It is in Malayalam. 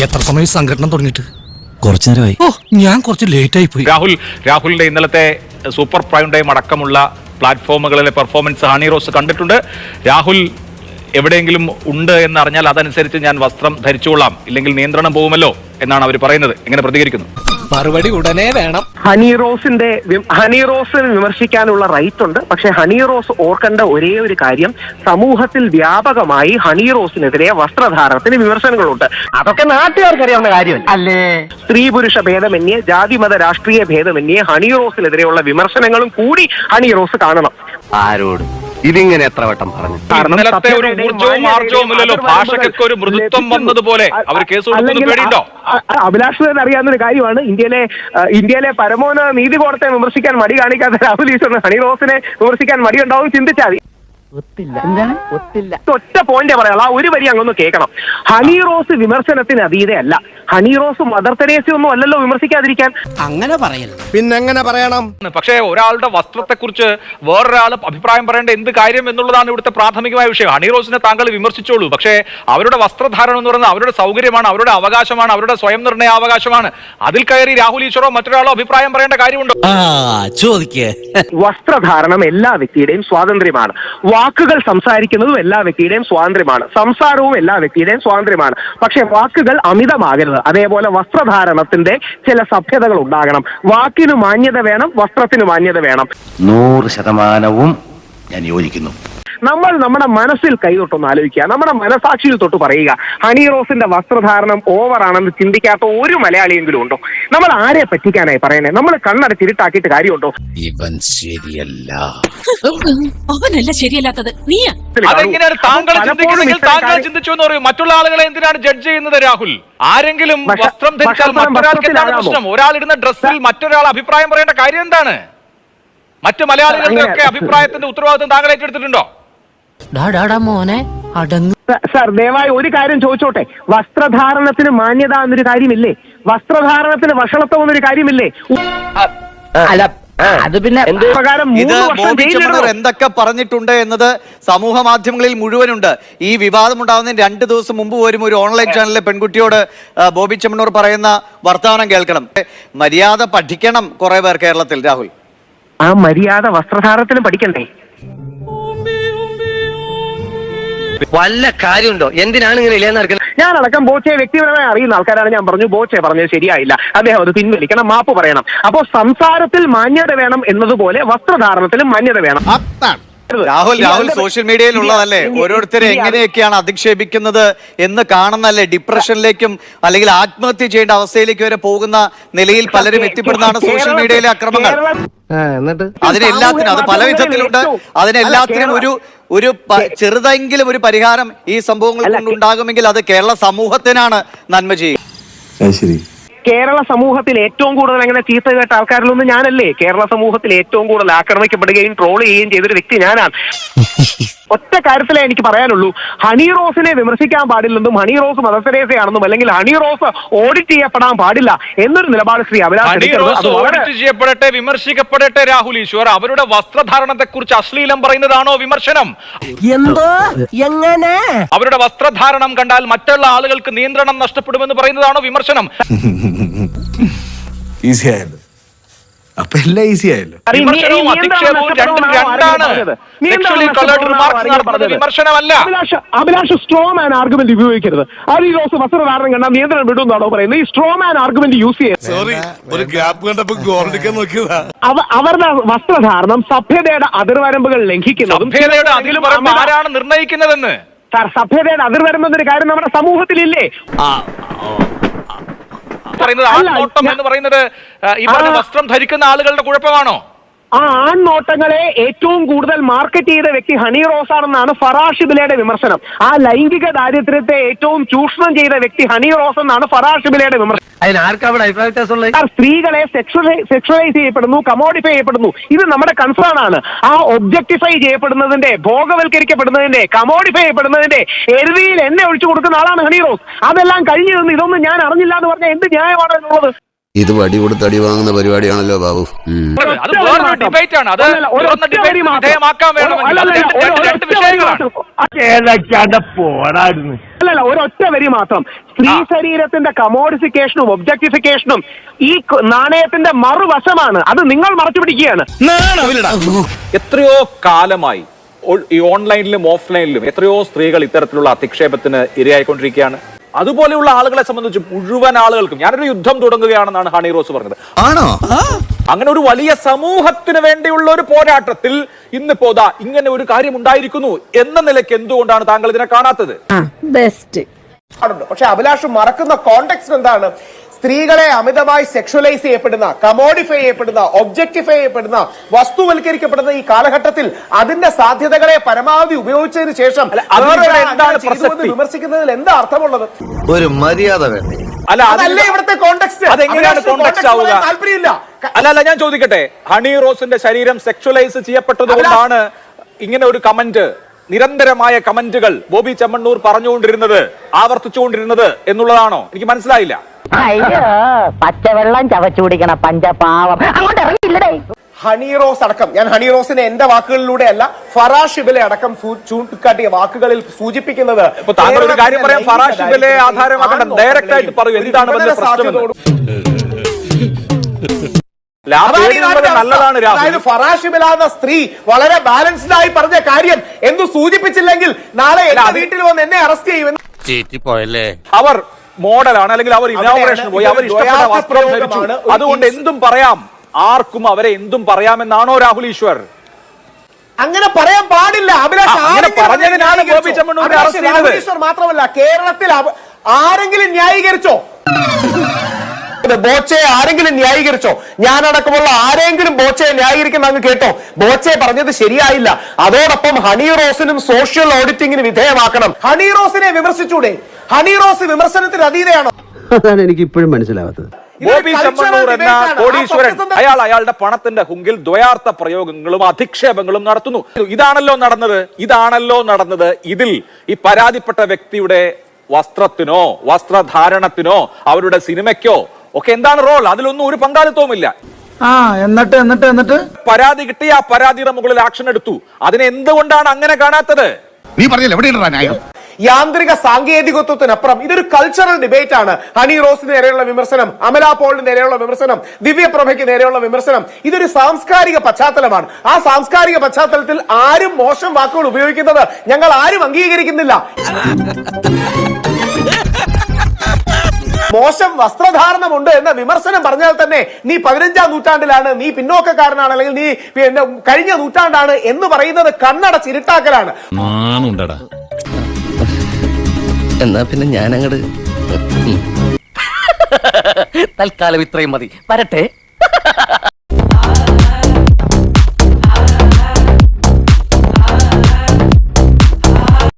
എത്ര സമയം സംഘടന തുടങ്ങിയിട്ട്? കുറച്ചു നേരമായി. ഞാൻ കുറച്ച് ലേറ്റ് ആയി പോയി. രാഹുലിന്റെ ഇന്നലത്തെ സൂപ്പർ പ്രൈം ടൈം അടക്കമുള്ള പ്ലാറ്റ്ഫോമുകളിലെ പെർഫോമൻസ് ഹണി റോസ് കണ്ടിട്ടുണ്ട്. രാഹുൽ എവിടെയെങ്കിലും ഉണ്ട് എന്നറിഞ്ഞാൽ അതനുസരിച്ച് ഞാൻ വസ്ത്രം ധരിച്ചുകൊള്ളാം, ഇല്ലെങ്കിൽ നിയന്ത്രണം പോകുമല്ലോ എന്നാണ് അവർ പറയുന്നത്. എങ്ങനെ പ്രതികരിക്കുന്നു? മറുപടി ഉടനെ വേണം. ഹണി റോസിന് വിമർശിക്കാനുള്ള റൈറ്റ് ഉണ്ട്. പക്ഷെ ഹണി റോസ് ഓർക്കേണ്ട ഒരേ ഒരു കാര്യം, സമൂഹത്തിൽ വ്യാപകമായി ഹണി റോസിനെതിരെ വസ്ത്രധാരണത്തിന് വിമർശനങ്ങളുണ്ട്. അതൊക്കെ നാട്ടുകാർക്ക് അറിയാവുന്ന കാര്യം അല്ലേ? സ്ത്രീ പുരുഷ ഭേദമന്യേ, ജാതി മത രാഷ്ട്രീയ ഭേദമന്യേ ഹണി റോസിനെതിരെയുള്ള വിമർശനങ്ങളും കൂടി ഹണി റോസ് കാണണം. ആരോടും ഇതിങ്ങനെ എത്ര വട്ടം പറഞ്ഞു? ഇന്നലത്തെ ഒരു ഊർജവും ആർജവും ഇല്ലല്ലോ, ഭാഷയ്ക്കൊക്കെ ഒരു മൃദുത്വം വന്നതുപോലെ അവർ കേസ് കൊടുക്കുന്നത് പേടിയുണ്ടോ? അഭിലാഷ് അറിയാവുന്ന ഒരു കാര്യമാണ്, ഇന്ത്യയിലെ പരമോന്നത നീതി കോടതിയെ വിമർശിക്കാൻ മടി കാണിക്കാത്ത രാഹുൽ ഈശ്വറിന് ഹണി റോസിനെ വിമർശിക്കാൻ മടി ഉണ്ടാവും. ചിന്തിച്ചാൽ മതി. ഒറ്റ പോയിന്റ് പറയാം, ആ ഒരു വരി അങ്ങൊന്ന് കേൾക്കണം. ഹണി റോസ് വിമർശനത്തിന് അതീതയല്ല. ഹണി റോസ് മദർ തെരേസ ഒന്നും അല്ലല്ലോ വിമർശിക്കാതിരിക്കാൻ. അങ്ങനെ പറയരുത്. പിന്നെ എങ്ങനെ പറയണം? പക്ഷേ ഒരാളുടെ വസ്ത്രത്തെക്കുറിച്ച് വേറൊരാൾ അഭിപ്രായം പറയേണ്ട എന്ത് കാര്യം എന്നുള്ളതാണ് ഇവിടുത്തെ പ്രാഥമികമായ വിഷയം. ഹണി റോസിനെ താങ്കൾ വിമർശിച്ചോളൂ, പക്ഷേ അവരുടെ വസ്ത്രധാരണം എന്ന് പറയുന്നത് അവരുടെ സൗകര്യമാണ്, അവരുടെ അവകാശമാണ്, അവരുടെ സ്വയം നിർണയാവകാശമാണ്. അതിൽ കയറി രാഹുൽ ഈശ്വറോ മറ്റൊരാളോ അഭിപ്രായം പറയേണ്ട കാര്യമുണ്ടോ? ചോദിക്കേ. വസ്ത്രധാരണം എല്ലാ വ്യക്തിയുടെയും സ്വാതന്ത്ര്യമാണ്. വാക്കുകൾ സംസാരിക്കുന്നതും എല്ലാ വ്യക്തിയുടെയും സ്വാതന്ത്ര്യമാണ്. സംസാരവും എല്ലാ വ്യക്തിയുടെയും സ്വാതന്ത്ര്യമാണ്. പക്ഷെ വാക്കുകൾ അമിതമാകരുത്. അതേപോലെ വസ്ത്രധാരണത്തിന്റെ ചില സഭ്യതകൾ ഉണ്ടാകണം. വാക്കിന് മാന്യത വേണം, വസ്ത്രത്തിന് മാന്യത വേണം. 100% ഞാൻ യോജിക്കുന്നു. നമ്മൾ നമ്മുടെ മനസ്സിൽ കൈതൊട്ടൊന്ന് ആലോചിക്കുക, നമ്മുടെ മനസാക്ഷിയിൽ തൊട്ട് പറയുക, ഹണി റോസിന്റെ വസ്ത്രധാരണം ഓവറാണെന്ന് ചിന്തിക്കാത്ത ഒരു മലയാളിയെങ്കിലും ഉണ്ടോ? നമ്മൾ ആരെ പറ്റിക്കാനായി പറയണേ? നമ്മൾ കണ്ണടച്ചിരുട്ടാക്കിയിട്ട് കാര്യമുണ്ടോ? ഇവൻ ശരിയല്ല. അവനല്ല ശരിയല്ലാത്തത്, നീയാ. അതെങ്ങനെയാണ് താങ്കൾ ചിന്തിക്കുന്നെങ്കിൽ താങ്കൾ ചിന്തിച്ചു എന്ന് പറയും. മറ്റുള്ള ആളുകളെ എന്തിനാണ് ജഡ്ജ് ചെയ്യുന്നത് രാഹുൽ? ആരെങ്കിലും വസ്ത്രം ധരിച്ചാൽ മറ്റൊരാൾക്ക് എന്താണ് പ്രശ്നം? ഒരാളിടുന്ന ഡ്രസ്സിൽ മറ്റൊരാൾ അഭിപ്രായം പറയേണ്ട കാര്യം എന്താണ്? മറ്റു മലയാളികളുടെ ഒക്കെ അഭിപ്രായത്തിന്റെ ഉത്തരവാദിത്വം താങ്കൾ ഏറ്റെടുത്തിട്ടുണ്ടോ? മോനെ അടങ്ങ്. സാർ, ദയവായി ഒരു കാര്യം ചോദിച്ചോട്ടെ, വസ്ത്രധാരണത്തിന് മാന്യത എന്നൊരു കാര്യമില്ലേ? വസ്ത്രധാരണത്തിന് വഷളത്വം എന്നൊരു കാര്യമില്ലേ? അത് പിന്നെ ഇത് ബോബി ചെമ്മണ്ണൂർ എന്തൊക്കെ പറഞ്ഞിട്ടുണ്ട് എന്നത് സമൂഹ മാധ്യമങ്ങളിൽ മുഴുവനുണ്ട്. ഈ വിവാദമുണ്ടാകുന്നതിന് 2 ദിവസം മുമ്പ് വരും ഒരു ഓൺലൈൻ ചാനലിലെ പെൺകുട്ടിയോട് ബോബി ചെമ്മണ്ണൂർ പറയുന്ന വർത്തമാനം കേൾക്കണം. മര്യാദ പഠിക്കണം കുറെ പേർ കേരളത്തിൽ. രാഹുൽ, ആ മര്യാദ വസ്ത്രധാരണത്തിലും പഠിക്കണ്ടേ? വല്ല കാര്യമുണ്ടോ? എന്തിനാണ് ഇങ്ങനെ ഇല്ലാന്ന് നടക്കുന്നത്? ഞാനടക്കം ബോച്ചയെ വ്യക്തിപരമായി അറിയുന്ന ആൾക്കാരാണ്. ഞാൻ പറഞ്ഞു ബോച്ചെ പറഞ്ഞത് ശരിയായില്ല, അദ്ദേഹം അത് പിൻവലിക്കണം, മാപ്പ് പറയണം. അപ്പോൾ സംസാരത്തിൽ മാന്യത വേണം എന്നതുപോലെ വസ്ത്രധാരണത്തിലും മാന്യത വേണം. രാഹുൽ സോഷ്യൽ മീഡിയയിലുള്ളതല്ലേ, ഓരോരുത്തരെ എങ്ങനെയൊക്കെയാണ് അധിക്ഷേപിക്കുന്നത് എന്ന് കാണുന്നല്ലേ. ഡിപ്രഷനിലേക്കും അല്ലെങ്കിൽ ആത്മഹത്യ ചെയ്യേണ്ട അവസ്ഥയിലേക്ക് വരെ പോകുന്ന നിലയിൽ പലരും എത്തിപ്പെടുന്നതാണ് സോഷ്യൽ മീഡിയയിലെ അക്രമങ്ങൾ. അതിനെല്ലാത്തിനും അത് പല വിധത്തിലുണ്ട്. അതിനെല്ലാത്തിനും ഒരു ചെറുതെങ്കിലും ഒരു പരിഹാരം ഈ സംഭവങ്ങൾ കൊണ്ടുണ്ടാകുമെങ്കിൽ അത് കേരള സമൂഹത്തിനാണ് നന്മ ചെയ്യും. കേരള സമൂഹത്തിൽ ഏറ്റവും കൂടുതൽ അങ്ങനെ ചീത്ത കേട്ട ആൾക്കാരിലൊന്നും ഞാനല്ലേ? കേരള സമൂഹത്തിൽ ഏറ്റവും കൂടുതൽ ആക്രമിക്കപ്പെടുകയും ട്രോൾ ചെയ്യുകയും ചെയ്തൊരു വ്യക്തി ഞാനാണ്. ഒറ്റ കാര്യത്തിലേ എനിക്ക് പറയാനുള്ളൂ, ഹണി റോസിനെ വിമർശിക്കാൻ പാടില്ലെന്നും ഹണി റോസ് മദർ തെരേസയാണെന്നും അല്ലെങ്കിൽ ഹണി റോസ് ഓഡിറ്റ് ചെയ്യപ്പെടാൻ പാടില്ല എന്നൊരു നിലപാട് ശ്രീ അഭിലാഷ് ചെയ്യപ്പെടട്ടെ, വിമർശിക്കപ്പെടട്ടെ. രാഹുൽ ഈശ്വർ അവരുടെ വസ്ത്രധാരണത്തെ കുറിച്ച് അശ്ലീലം പറയുന്നതാണോ വിമർശനം? എന്തോ എങ്ങനെ അവരുടെ വസ്ത്രധാരണം കണ്ടാൽ മറ്റുള്ള ആളുകൾക്ക് നിയന്ത്രണം നഷ്ടപ്പെടുമെന്ന് പറയുന്നതാണോ വിമർശനം? ഈസി ആയല്ലോ. അപ്പൊ എല്ലാം ഈസി ആയല്ലോ. വിമർശനവും അധിക്ഷേപവും രണ്ടും രണ്ടാണ്. വിമർശനമല്ല. അഭിലാഷ് സ്ട്രോമാൻ ആർഗ്യുമെന്റ് ഉപയോഗിക്കരുത്. ഹണി റോസ് വസ്ത്രധാരണം കണ്ടാൽ നിയന്ത്രണം വിടുമെന്നാണോ പറയുന്നത്? ഈ സ്ട്രോമാൻ ആർഗ്യുമെന്റ് യൂസ് ചെയ്യുന്നത് അവരുടെ വസ്ത്രധാരണം സഭ്യതയുടെ അതിർവരമ്പുകൾ ലംഘിക്കുന്നതും ആരാണ് നിർണ്ണയിക്കുന്നതെന്ന്. സാർ, സഭ്യതയുടെ അതിർവരമ്പെന്നൊരു കാര്യം നമ്മുടെ സമൂഹത്തിലില്ലേ? ആൺനോട്ടം എന്ന് പറയുന്നത് ഈ പറഞ്ഞ വസ്ത്രം ധരിക്കുന്ന ആളുകളുടെ കുഴപ്പമാണോ? ആ ആൺനോട്ടങ്ങളെ ഏറ്റവും കൂടുതൽ മാർക്കറ്റ് ചെയ്ത വ്യക്തി ഹണി റോസ് ആണെന്നാണ് ഫറാഷ് ബിലയുടെ വിമർശനം. ആ ലൈംഗിക ദാരിദ്ര്യത്തെ ഏറ്റവും ചൂഷണം ചെയ്ത വ്യക്തി ഹണി റോസ് എന്നാണ് ഫറാഷ് ബിലയുടെ വിമർശനം. സ്ത്രീകളെ സെക്ഷലൈസ് ചെയ്യപ്പെടുന്നു, കമോഡിഫൈ ചെയ്യപ്പെടുന്നു. ഇത് നമ്മുടെ കൺസേൺ ആണ്. ആ ഒബ്ജക്ടിഫൈ ചെയ്യപ്പെടുന്നതിന്റെ, ഭോഗവൽക്കരിക്കപ്പെടുന്നതിന്റെ, കമോഡിഫൈ ചെയ്യപ്പെടുന്നതിന്റെ എരുതിയിൽ എന്നെ ഒഴിച്ചു കൊടുക്കുന്ന ആളാണ് ഹണി റോസ്. അതെല്ലാം കഴിഞ്ഞു നിന്ന് ഇതൊന്നും ഞാൻ അറിഞ്ഞില്ല എന്ന് പറഞ്ഞാൽ എന്ത് ന്യായമാണ് എന്നുള്ളത്? ഇത് വടി കൊടുത്ത് അടി വാങ്ങുന്ന പരിപാടിയാണല്ലോ ബാബു. അത് വേറൊരു ഡിബേറ്റ് ആണ്. അത് തുറന്ന ഡിബേറ്റ് വിധേയമാക്കാൻ വേണമെങ്കിൽ അത് രണ്ട് വിഷയങ്ങളാണ്. അല്ലല്ല, ഒരൊറ്റ വരി മാത്രം. സ്ത്രീ ശരീരത്തിന്റെ കമോഡിഫിക്കേഷനും ഒബ്ജക്ടിഫിക്കേഷനും ഈ നാണയത്തിന്റെ മറുവശമാണ്. അത് നിങ്ങൾ മറച്ചു പിടിക്കുകയാണ്. എത്രയോ കാലമായി ഈ ഓൺലൈനിലും ഓഫ്ലൈനിലും എത്രയോ സ്ത്രീകൾ ഇത്തരത്തിലുള്ള അധിക്ഷേപത്തിന് ഇരയായിക്കൊണ്ടിരിക്കുകയാണ്. അതുപോലെയുള്ള ആളുകളെ സംബന്ധിച്ച് മുഴുവൻ ആളുകൾക്കും ഞാനൊരു യുദ്ധം തുടങ്ങുകയാണെന്നാണ് ഹണി റോസ് പറഞ്ഞത്. ആണോ? അങ്ങനെ ഒരു വലിയ സമൂഹത്തിന് വേണ്ടിയുള്ള ഒരു പോരാട്ടത്തിൽ ഇന്നിപ്പോ ഇങ്ങനെ ഒരു കാര്യം ഉണ്ടായിരിക്കുന്നു എന്ന നിലയ്ക്ക് എന്തുകൊണ്ടാണ് താങ്കൾ ഇതിനെ കാണാത്തത്? ബെസ്റ്റ്. പക്ഷെ അഭിലാഷ് മറക്കുന്ന കോണ്ടെക്സ്റ്റ് എന്താണ്? സ്ത്രീകളെ അമിതമായി സെക്ഷുവലൈസ് ചെയ്യപ്പെടുന്ന, കമോഡിഫൈ ചെയ്യപ്പെടുന്ന, ഒബ്ജക്ടിഫൈ ചെയ്യപ്പെടുന്ന, വസ്തുവൽക്കരിക്കപ്പെടുന്ന ഈ കാലഘട്ടത്തിൽ അതിന്റെ സാധ്യതകളെ പരമാവധി ഉപയോഗിച്ചതിന് ശേഷം വിമർശിക്കുന്നതിൽ എന്താ അർത്ഥമുള്ളത്? ഒരു മര്യാദ വേണ്ടേ? അതല്ലേ ഇവിടുത്തെ കോണ്ടെക്സ്റ്റ്. അതെങ്ങനെയാണ് കോണ്ടെക്സ്റ്റ് ആവുക? താല്പര്യമില്ല. അല്ല, ഞാൻ ചോദിക്കട്ടെ, ഹണി റോസിന്റെ ശരീരം സെക്ഷുവലൈസ് ചെയ്യപ്പെട്ടത് കൊണ്ടാണ് ഇങ്ങനെ ഒരു കമന്റ്, നിരന്തരമായ കമന്റുകൾ ബോബി ചെമ്മണ്ണൂർ പറഞ്ഞുകൊണ്ടിരുന്നത്, ആവർത്തിച്ചുകൊണ്ടിരുന്നത് എന്നുള്ളതാണോ? എനിക്ക് മനസ്സിലായില്ല. അയ്യോ, പച്ചവെള്ളം ചവച്ചു കുടിക്കണ പഞ്ചപാവം അങ്ങോട്ട് ഇറങ്ങിയില്ലടേ. ഹണി റോസ് അടക്കം, ഞാൻ ഹണി റോസിനെ എന്റെ വാക്കുകളിലൂടെ അല്ല ഫറാഷിബിലെ അടക്കം ചൂണ്ടിക്കാട്ടിയ വാക്കുകളിൽ സൂചിപ്പിക്കുന്നത്, താങ്കൾ ഒരു കാര്യം പറയാം, ഫറാഷിബിലെ ആധാരമാക്കണ്ട, ഡയറക്റ്റ് ആയിട്ട് പറയൂ, എന്താണ് അതായത് ഫറാഷിബിലാന്ന സ്ത്രീ വളരെ ബാലൻസ്ഡ് ആയി പറഞ്ഞ കാര്യം എന്തു സൂചിപ്പിച്ചില്ലെങ്കിൽ നാളെ എന്റെ വീട്ടിൽ വന്ന് എന്നെ അറസ്റ്റ് ചെയ്യുമെന്ന്. അവർ മോഡലാണ്, അല്ലെങ്കിൽ അവർ ഇനോഗ്രേഷൻ പോയി, അവർ ഇഷ്ടപ്പെട്ട വസ്ത്രം ധരിച്ചു, അതുകൊണ്ട് എന്തും പറയാം, ആർക്കും അവരെ എന്തും പറയാമെന്നാണോ രാഹുൽ ഈശ്വർ? അങ്ങനെ പറയാൻ പാടില്ല. പറഞ്ഞതിനാണ് ബോബി ചെമ്മണ്ണൂരിനെ അറസ്റ്റ് ചെയ്തത്. മാത്രമല്ല, കേരളത്തിൽ ആരെങ്കിലും ന്യായീകരിച്ചോ? ബോച്ചയെ ആരെങ്കിലും ന്യായീകരിച്ചോ? ഞാനടക്കമുള്ള ആരെങ്കിലും ബോച്ചയെ ന്യായീകരിക്കുന്ന അങ്ങ് കേട്ടോ? ബോച്ചയെ പറഞ്ഞത് ശരിയായില്ല. അതോടൊപ്പം ഹണി റോസിനും സോഷ്യൽ ഓഡിറ്റിംഗിന് വിധേയമാക്കണം. ഹണി റോസിനെ വിമർശിച്ചൂടെ? ഹണി റോസ് വിമർശനത്തിന് അതീതയാണോ? അതാണ് എനിക്ക് ഇപ്പോഴും മനസ്സിലാവാത്തത്. ബോബി ചെമ്മണ്ണൂർ എന്ന കോടീശ്വരൻ അയാളുടെ പണത്തിന്റെ ഹുങ്കിൽ ദ്വയാർത്ഥ പ്രയോഗങ്ങളും അധിക്ഷേപങ്ങളും നടത്തുന്നു. ഇതാണല്ലോ നടന്നത്. ഇതിൽ ഈ പരാതിപ്പെട്ട വ്യക്തിയുടെ വസ്ത്രത്തിനോ വസ്ത്രധാരണത്തിനോ അവരുടെ സിനിമയ്ക്കോ ഒക്കെ എന്താണ് റോൾ? അതിലൊന്നും ഒരു പങ്കാളിത്തവുമില്ല. എന്നിട്ട് പരാതി കിട്ടി, ആ പരാതിയുടെ മുകളിൽ ആക്ഷൻ എടുത്തു. അതിനെ എന്തുകൊണ്ടാണ് അങ്ങനെ കാണാത്തത്? നീ പറഞ്ഞില്ല എവിടെയാണ് ന്യായം? യാന്ത്രിക സാങ്കേതികത്വത്തിനപ്പുറം ഇതൊരു കൾച്ചറൽ ഡിബേറ്റ് ആണ്. ഹണി റോസിന് നേരെയുള്ള വിമർശനം, അമല പോളിന് നേരെയുള്ള വിമർശനം, ദിവ്യപ്രഭയ്ക്ക് നേരെയുള്ള വിമർശനം, ഇതൊരു സാംസ്കാരിക പശ്ചാത്തലമാണ്. ആ സാംസ്കാരിക പശ്ചാത്തലത്തിൽ ആരും മോശം വാക്കുകൾ ഉപയോഗിക്കുന്നത് ഞങ്ങൾ ആരും അംഗീകരിക്കുന്നില്ല. മോശം വസ്ത്രധാരണമുണ്ട് എന്ന വിമർശനം പറഞ്ഞാൽ തന്നെ നീ 15ാം നൂറ്റാണ്ടിലാണ്, നീ പിന്നോക്കക്കാരനാണ്, അല്ലെങ്കിൽ നീ കഴിഞ്ഞ നൂറ്റാണ്ടാണ് എന്ന് പറയുന്നത് കണ്ണടച്ചിരുട്ടാക്കലാണ്. എന്നാ പിന്നെ ഞാൻ അങ്ങട് തൽക്കാലം ഇത്രയും മതി. വരട്ടെ.